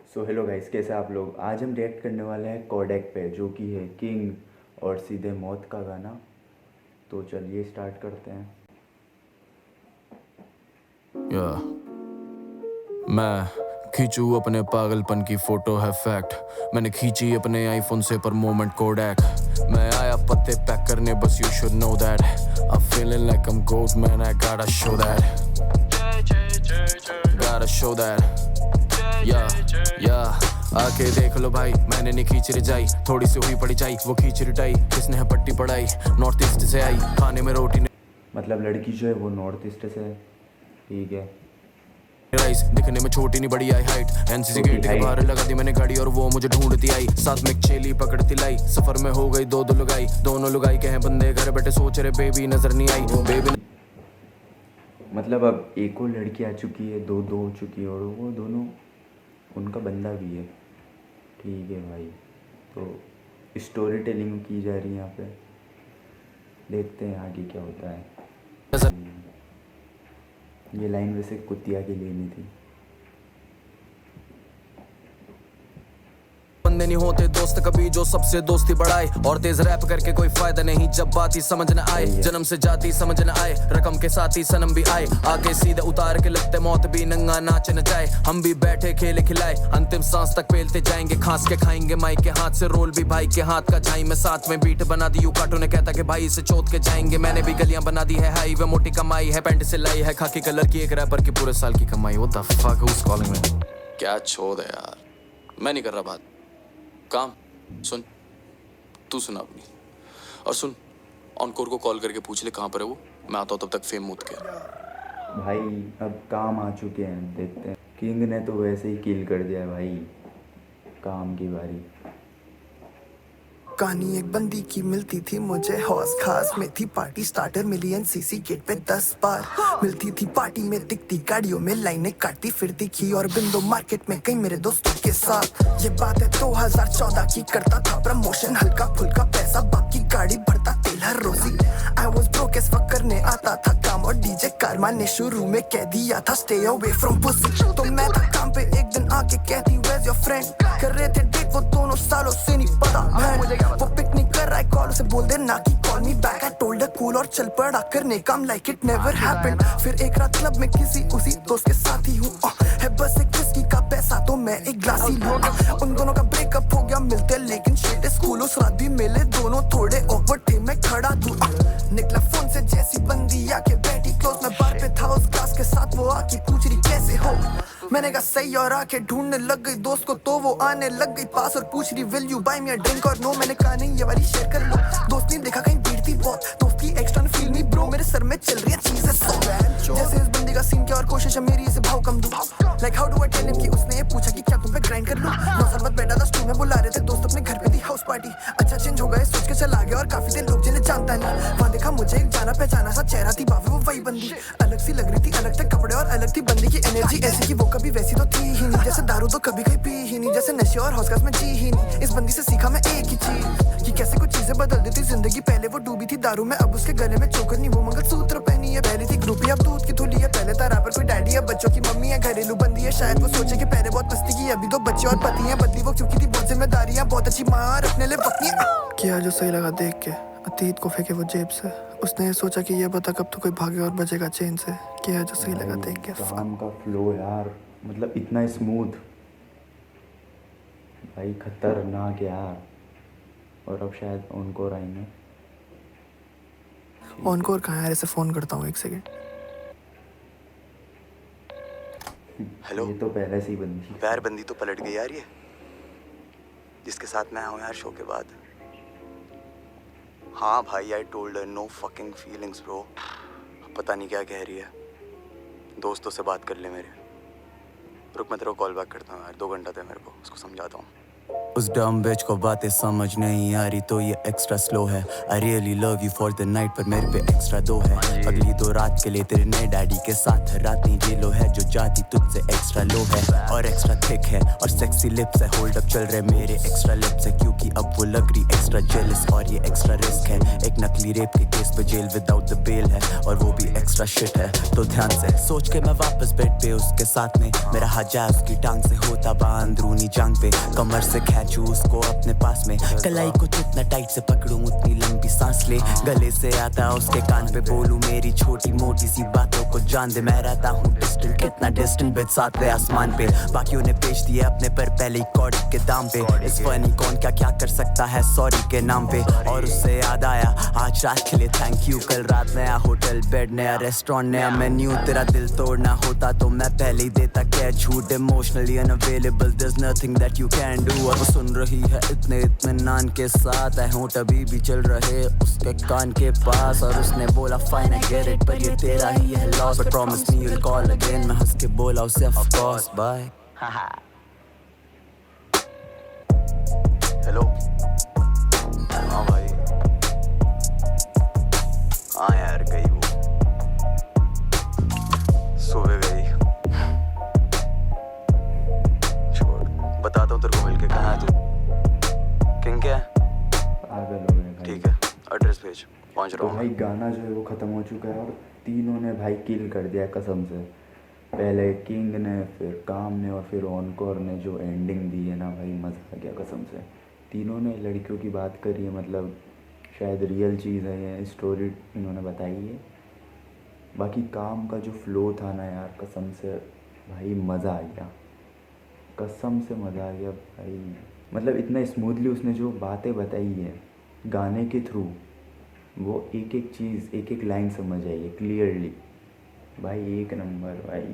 So hello guys, कैसे आप लोग। आज हम रिएक्ट करने वाले हैं कोडैक पे, जो कि है किंग और सीधे मौत का गाना। तो चलिए स्टार्ट करते हैं। मैं खींचू अपने पागलपन की फोटो है फैक्ट। मैंने खींची अपने आईफोन से पर मोमेंट कोडैक। मैं आया पत्ते पैक करने, बस you should know that I feeling like I am goat man, I gotta show that या आके देख लो भाई, मैंने नहीं खींच रजाई, थोड़ी सी हुई पड़ी जाई, वो खींच रिटाई, किसने है पट्टी पढ़ाई, नॉर्थ ईस्ट से आई, खाने में रोटी मतलब लड़की जो है वो नॉर्थ ईस्ट से है, ठीक है। राइस दिखने में छोटी नहीं बड़ी आई हाइट, एनसीसी गेट के बाहर लगा दी मैंने गाड़ी और वो मुझे ढूंढती आई, साथ में चेली पकड़ती लाई, सफर में हो गई दो लुगाई, दोनों लुगाई के हैं बंदे घर बैठे सोच रहे बेबी नजर नहीं आई, वो बेबी मतलब अब एक और लड़की आ चुकी है, दो हो चुकी है और वो दोनों उनका बंदा भी है, ठीक है भाई। तो स्टोरी टेलिंग की जा रही है यहाँ पे, देखते हैं आगे क्या होता है। ये लाइन वैसे कुतिया के लिए नहीं थी। बंदे नहीं होते दोस्त कभी जो सबसे दोस्ती बढ़ाए, और तेज रैप करके कोई फायदा नहीं जब बात ही समझ न आए, जन्म से जाती समझ न आए, रकम के साथ ही सनम भी आए, आगे सीधे उतार के लगते मौत भी नंगा नाच नचाए, हम भी बैठे खेले खिलाए, अंतिम सांस तक पेलते जाएंगे, खांस के खाएंगे माई के हाथ से, रोल भी भाई के हाथ का झाई में, साथ में बीट बना दी, यू काटू ने कहता कि भाई से चोट के जाएंगे, मैंने भी गलियां बना दी है, हाईवे मोटी कमाई है, पैंट से लाई है खाकी कलर की, एक रैपर की पूरे साल की कमाई। What the fuck who is calling me? क्या छोड़ है यार, मैं नहीं कर रहा बात, काम सुन, तू सुना अपनी, और सुन ऑनकोर को कॉल करके पूछ ले कहाँ पर है वो, मैं आता हूँ तब तक फेम मूत के। भाई अब काम आ चुके हैं, देखते हैं। किंग ने तो वैसे ही किल कर दिया है भाई, काम की बारी। कहानी एक बंदी की मिलती थी मुझे हौस खास में, थी पार्टी स्टार्टर मिली एनसीसी गेट पे 10 बार, मिलती थी पार्टी में दिखती गाड़ियों में लाइनें काटती फिरती थी, और बिंदु मार्केट में कई मेरे दोस्तों के साथ। ये बात है 2014 की, करता था प्रमोशन हल्का फुल्का पैसा, बाप की गाड़ी भरता तेल हर रोजी, I was broke as fuck, करने आता था काम, और डीजे कारमान ने शुरू में कह दिया था स्टे अवे फ्रॉम पुसी, तो मैं था काम पे, एक दिन आके कहती वेयर्स योर फ्रेंड, कर रहे थे डेट वो दोनों सालों से नहीं पता है, वो पिक नहीं कर रहा है कॉल, उसे बोल दे ना कि कॉल मी बैक, आई टोल्ड हर कूल, और चल पड़ा करने काम लाइक इट नेवर हैपेंड। फिर एक रात क्लब में किसी उसी दोस्त के साथ ही हूँ, है बस एक विस्की का पैसा तो मैं एक ग्लास ही लूं, उन दोनों का ब्रेकअप हो गया मिलते लेकिन शेट स्कूल, उस रात भी मिले दोनों थोड़े ऑकवर्ड थे, मैं खड़ा दूं, निकला फोन से जैसी बंदी आके बैठी क्लोज, मैं बार पे था उस ग्लास के साथ, वो आके पूछ रही कैसे हो, मैंने कहा सही, और आके ढूंढने लग गई दोस्त को, तो वो आने लग गई पास और पूछ रही will you buy me a drink और नो, मैंने कहा नहीं ये वाली शेयर कर लो, दोस्त ने देखा कहीं भीड़ थी बहुत, दोस्त की एक्स्ट्रा फील मी ब्रो, मेरे सर में चल रही है चीजें सो जैसे इस बंदी का सीन क्या, और कोशिश है मेरी इसे भाव कम दूं, like how do I tell him कि उसने ये पूछा कि क्या तुम पे ग्राइंड कर लूं, 9 साल बाद बैठा था स्टूल में, बुला रहे थे दोस्त अपने घर पे थी हाउस पार्टी, अच्छा चेंज हो गए सोच के चला गया, और काफी देर लोग जिन्हें जानता नहीं, वहां देखा मुझे एक जाना पहचाना सा चेहरा थी, बाबू वो वही बंदी, अलग सी लग रही थी, अलग थे कपड़े और अलग थी बंदी की एनर्जी, ऐसी कि वो कभी वैसी तो थी ही नहीं, जैसे दारू तो कभी कहीं पी ही नहीं, जैसे नशे और हौसला में जी ही नहीं, इस बंदी से सीखा मैं एक ही चीज कि कैसे कुछ चीजें बदल देती जिंदगी, पहले वो डूबी थी दारू में, अब उसके गले में चोकर नहीं वो मंगलसूत्र पहनी है, पहले थी ग्रुपी अब दूध की थोली है, पहले था रैपर कोई डैडी है, बच्चों की मम्मी है, घरेलू बंदी है, शायद वो सोचे कि पहले बहुत मस्ती की, अभी तो बच्चे और पति हैं, बदली वो क्योंकि थी बहुत जिम्मेदारियां, बहुत अच्छी माँ रखने ले वक्त किया जो सही लगा देख के, अतीत को फेंके वो जेब से, उसने ये सोचा कि ये बता कब तो कोई भागे और बचेगा चेन से, किया जो सही लगा देख के। काम का फ्लो यार, मतलब इतना स्मूथ भाई, खतरनाक यार। और अब शायद ऑनकोर आएंगे। ऑनकोर कहाँ है, इसे फोन करता हूँ एक सेकंड। हेलो, ये तो पहले से ही बंदी, पैर बंदी तो पलट गई यार, ये जिसके साथ मैं हूँ यार शो के बाद। हाँ भाई, I told her no fucking feelings bro, पता नहीं क्या कह रही है, दोस्तों से बात कर ले मेरे, रुक मैं तेरे को कॉल बैक करता हूँ यार, 2 घंटा दे मेरे को, उसको समझाता हूँ। उस डम बिच को बातें समझ नहीं आ रही तो ये एक्स्ट्रा स्लो है। I really love you for the night पर मेरे पे एक्स्ट्रा दो है। अगली 2 रात के लिए तेरे नए डैडी के साथ रात नहीं जेलो है जो जाती तुझसे एक्स्ट्रा लो है और एक्स्ट्रा थिक है और सेक्सी लिप्स है। होल्ड अप चल रहे मेरे एक्स्ट्रा लिप्स है क्योंकि अब वो लग रही एक्स्ट्रा जेलस और ये एक्स्ट्रा रिस्क है। एक नकली रेप के केस पे जेल विदाउट द बेल है और वो भी एक्स्ट्रा शिट है। तो ध्यान से सोच के मैं वापस बेड पे उसके साथ में मेरा हाथ जाए उसकी टांग से होता बा अंदरूनी जांग पे कमर से खींचूं उसको अपने पास में कलाई को जितना टाइट से पकड़ूं उतनी लंबी सांस ले गले से आता उसके कान पे बोलूं मेरी छोटी मोटी सी बातों को जान दे। मैं रहता हूँ डिस्टेंट कितना डिस्टेंट बिट सातवें आसमान पे बाकियों ने बेच दिया अपने पर पहले कॉर्ड के दाम पे। इस फनी कौन क्या कर सकता है सॉरी के नाम पे। और उससे याद आया आज रात के लिए थैंक यू। कल रात नया होटल बेड नया रेस्टोरेंट नया मेन्यू। तेरा दिल तोड़ना होता तो मैं पहले ही देता क्या झूठ। Emotionally unavailable there is nothing that you can do. अब सुन रही है इतने इत्मीनान के साथ है होंठ अभी भी चल रहे उसके कान के पास और उसने बोला फाइन आई गेट इट पर ये तेरा ही है loss but promise me you'll call again। मैं हंस के बोला उसे ऑफ कोर्स बाय। हेलो हाँ भाई हाँ यार गई वो सुबह गई। छोड़ बताता हूँ तेरे को मिलके कहाँ है तू। किंग क्या है पागल हो गए भाई। ठीक है एड्रेस भेज पहुँच तो रहा हूँ। भाई गाना जो है वो ख़त्म हो चुका है और तीनों ने भाई किल कर दिया कसम से। पहले किंग ने फिर काम ने और फिर ऑनकोर ने जो एंडिंग दी है ना भाई मज़ा आ गया कसम से। तीनों ने लड़कियों की बात करी है मतलब शायद रियल चीज़ है ये स्टोरी इन्होंने बताई है। बाकी काम का जो फ्लो था ना यार कसम से भाई मज़ा आ गया कसम से मज़ा आ गया भाई। मतलब इतना स्मूथली उसने जो बातें बताई है गाने के थ्रू वो एक एक चीज़ एक एक लाइन समझ आई है क्लियरली भाई। एक नंबर भाई।